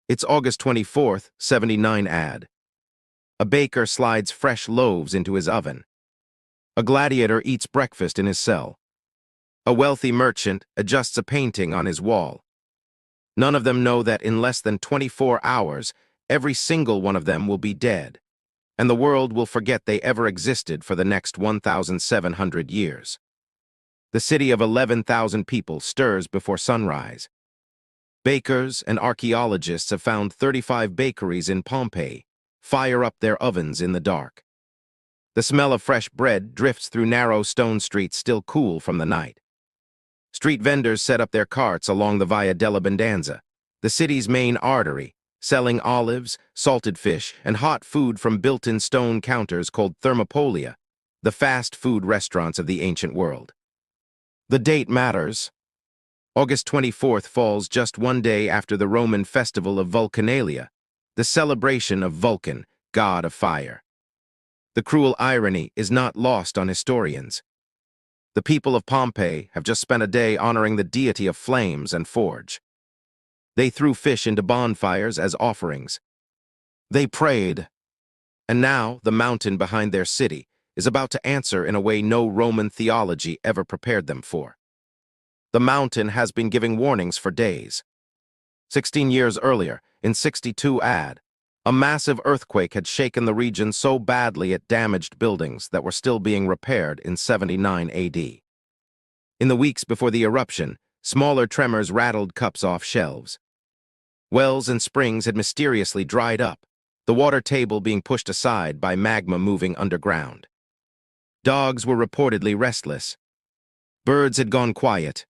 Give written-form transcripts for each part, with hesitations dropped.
It's August 24th, 79 AD. A baker slides fresh loaves into his oven. A gladiator eats breakfast in his cell. A wealthy merchant adjusts a painting on his wall. None of them know that in less than 24 hours, every single one of them will be dead, and the world will forget they ever existed for the next 1,700 years. The city of 11,000 people stirs before sunrise. Bakers and archaeologists have found 35 bakeries in Pompeii fire up their ovens in the dark. The smell of fresh bread drifts through narrow stone streets still cool from the night. Street vendors set up their carts along the Via della Bendanza, the city's main artery, selling olives, salted fish, and hot food from built-in stone counters called thermopolia, the fast food restaurants of the ancient world. The date matters. August 24th falls just one day after the Roman festival of Volcanalia, the celebration of Vulcan, god of fire. The cruel irony is not lost on historians. The people of Pompeii have just spent a day honoring the deity of flames and forge. They threw fish into bonfires as offerings. They prayed. And now the mountain behind their city is about to answer in a way no Roman theology ever prepared them for. The mountain has been giving warnings for days. 16 years earlier, in 62 AD, a massive earthquake had shaken the region so badly it damaged buildings that were still being repaired in 79 AD. In the weeks before the eruption, smaller tremors rattled cups off shelves. Wells and springs had mysteriously dried up, the water table being pushed aside by magma moving underground. Dogs were reportedly restless. Birds had gone quiet.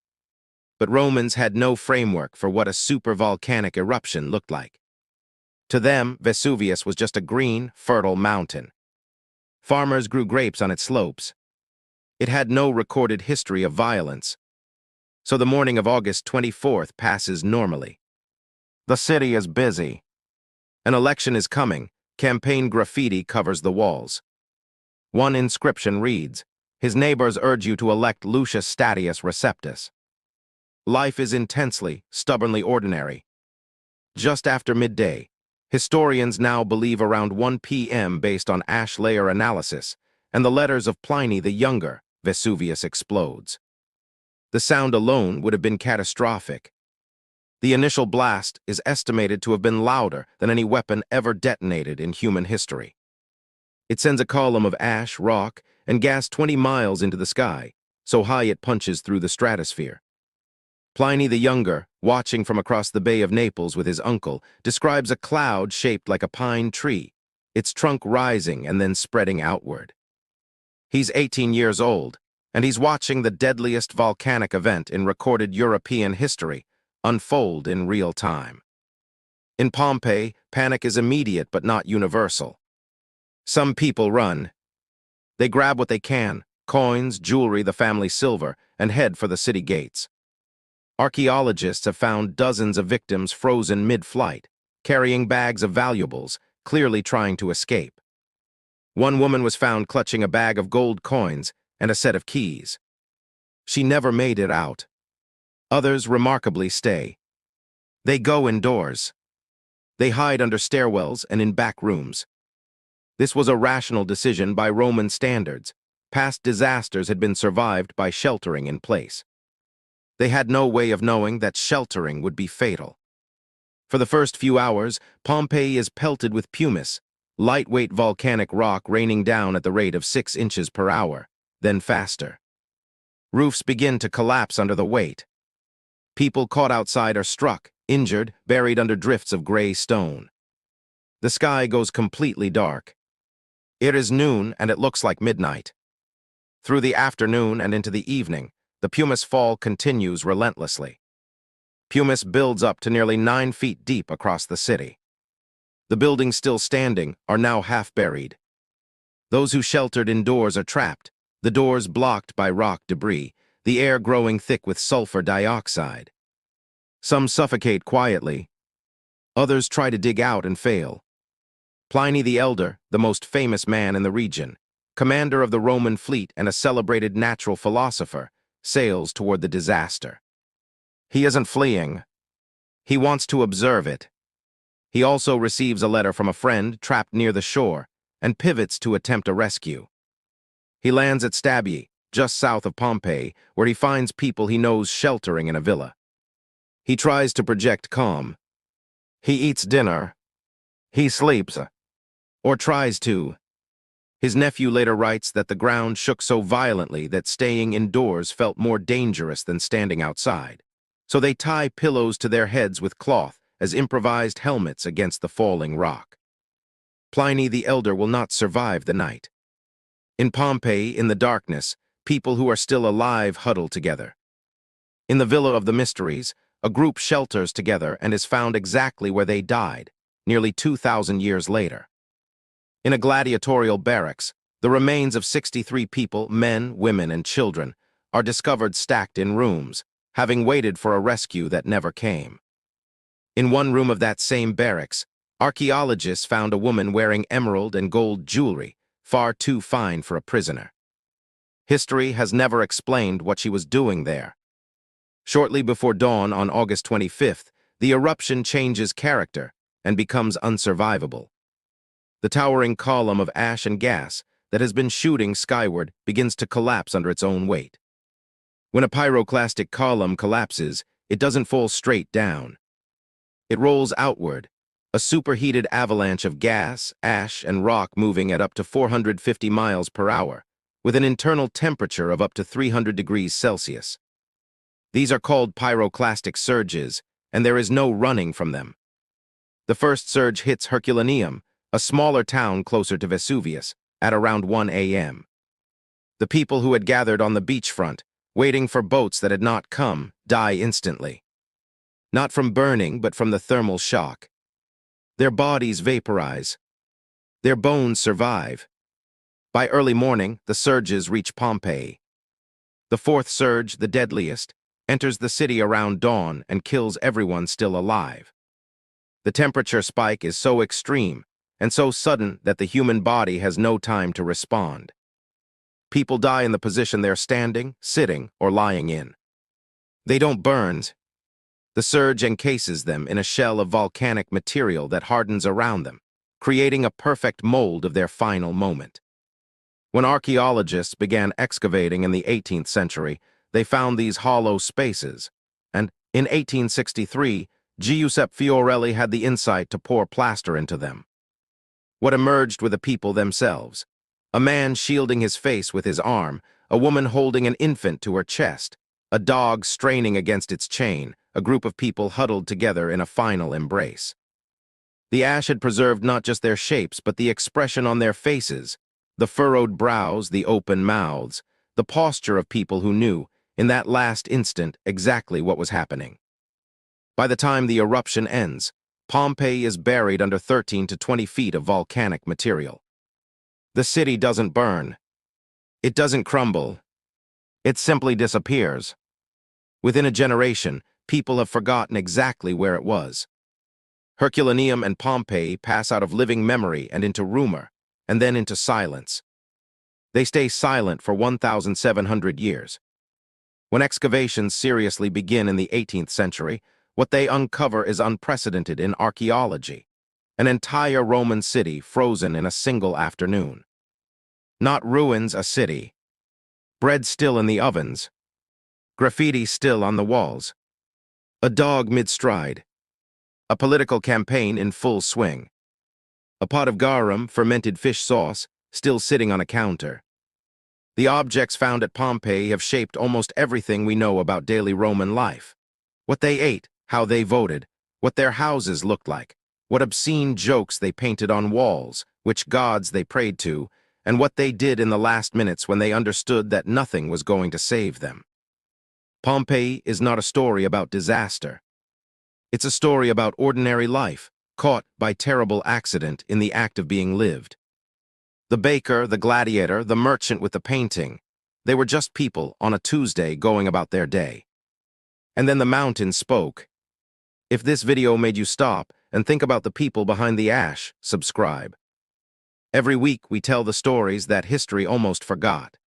But Romans had no framework for what a supervolcanic eruption looked like. To them, Vesuvius was just a green, fertile mountain. Farmers grew grapes on its slopes. It had no recorded history of violence. So the morning of August 24th passes normally. The city is busy. An election is coming. Campaign graffiti covers the walls. One inscription reads, "His neighbors urge you to elect Lucius Statius Receptus." Life is intensely, stubbornly ordinary. Just after midday, historians now believe around 1 p.m. based on ash layer analysis, and the letters of Pliny the Younger, Vesuvius explodes. The sound alone would have been catastrophic. The initial blast is estimated to have been louder than any weapon ever detonated in human history. It sends a column of ash, rock, and gas 20 miles into the sky, so high it punches through the stratosphere. Pliny the Younger, watching from across the Bay of Naples with his uncle, describes a cloud shaped like a pine tree, its trunk rising and then spreading outward. He's 18 years old, and he's watching the deadliest volcanic event in recorded European history unfold in real time. In Pompeii, panic is immediate but not universal. Some people run. They grab what they can, coins, jewelry, the family silver, and head for the city gates. Archaeologists have found dozens of victims frozen mid-flight, carrying bags of valuables, clearly trying to escape. One woman was found clutching a bag of gold coins and a set of keys. She never made it out. Others remarkably stay. They go indoors. They hide under stairwells and in back rooms. This was a rational decision by Roman standards. Past disasters had been survived by sheltering in place. They had no way of knowing that sheltering would be fatal. For the first few hours, Pompeii is pelted with pumice, lightweight volcanic rock raining down at the rate of 6 inches per hour, then faster. Roofs begin to collapse under the weight. People caught outside are struck, injured, buried under drifts of gray stone. The sky goes completely dark. It is noon and it looks like midnight. Through the afternoon and into the evening, the pumice fall continues relentlessly. Pumice builds up to nearly 9 feet deep across the city. The buildings still standing are now half buried. Those who sheltered indoors are trapped, the doors blocked by rock debris, the air growing thick with sulfur dioxide. Some suffocate quietly. Others try to dig out and fail. Pliny the Elder, the most famous man in the region, commander of the Roman fleet and a celebrated natural philosopher, sails toward the disaster. He isn't fleeing. He wants to observe it. He also receives a letter from a friend trapped near the shore and pivots to attempt a rescue. He lands at Stabie, just south of Pompeii, where he finds people he knows sheltering in a villa. He tries to project calm. He eats dinner. He sleeps. Or tries to. His nephew later writes that the ground shook so violently that staying indoors felt more dangerous than standing outside. So they tie pillows to their heads with cloth as improvised helmets against the falling rock. Pliny the Elder will not survive the night. In Pompeii, in the darkness, people who are still alive huddle together. In the Villa of the Mysteries, a group shelters together and is found exactly where they died, nearly 2,000 years later. In a gladiatorial barracks, the remains of 63 people, men, women, and children, are discovered stacked in rooms, having waited for a rescue that never came. In one room of that same barracks, archaeologists found a woman wearing emerald and gold jewelry, far too fine for a prisoner. History has never explained what she was doing there. Shortly before dawn on August 25th, the eruption changes character and becomes unsurvivable. The towering column of ash and gas that has been shooting skyward begins to collapse under its own weight. When a pyroclastic column collapses, it doesn't fall straight down. It rolls outward, a superheated avalanche of gas, ash, and rock moving at up to 450 miles per hour, with an internal temperature of up to 300 degrees Celsius. These are called pyroclastic surges, and there is no running from them. The first surge hits Herculaneum, a smaller town closer to Vesuvius, at around 1 a.m. The people who had gathered on the beachfront, waiting for boats that had not come, die instantly. Not from burning, but from the thermal shock. Their bodies vaporize. Their bones survive. By early morning, the surges reach Pompeii. The fourth surge, the deadliest, enters the city around dawn and kills everyone still alive. The temperature spike is so extreme and so sudden that the human body has no time to respond. People die in the position they're standing, sitting, or lying in. They don't burn. The surge encases them in a shell of volcanic material that hardens around them, creating a perfect mold of their final moment. When archaeologists began excavating in the 18th century, they found these hollow spaces, and in 1863, Giuseppe Fiorelli had the insight to pour plaster into them. What emerged were the people themselves. A man shielding his face with his arm, a woman holding an infant to her chest, a dog straining against its chain, a group of people huddled together in a final embrace. The ash had preserved not just their shapes, but the expression on their faces, the furrowed brows, the open mouths, the posture of people who knew, in that last instant, exactly what was happening. By the time the eruption ends, Pompeii is buried under 13 to 20 feet of volcanic material. The city doesn't burn. It doesn't crumble. It simply disappears. Within a generation, people have forgotten exactly where it was. Herculaneum and Pompeii pass out of living memory and into rumor, and then into silence. They stay silent for 1,700 years. When excavations seriously begin in the 18th century, what they uncover is unprecedented in archaeology. An entire Roman city frozen in a single afternoon. Not ruins, a city. Bread still in the ovens. Graffiti still on the walls. A dog mid-stride. A political campaign in full swing. A pot of garum, fermented fish sauce, still sitting on a counter. The objects found at Pompeii have shaped almost everything we know about daily Roman life. What they ate, how they voted, what their houses looked like, what obscene jokes they painted on walls, which gods they prayed to, and what they did in the last minutes when they understood that nothing was going to save them. Pompeii is not a story about disaster. It's a story about ordinary life, caught by terrible accident in the act of being lived. The baker, the gladiator, the merchant with the painting, they were just people on a Tuesday going about their day. And then the mountain spoke. If this video made you stop and think about the people behind the ash, subscribe. Every week we tell the stories that history almost forgot.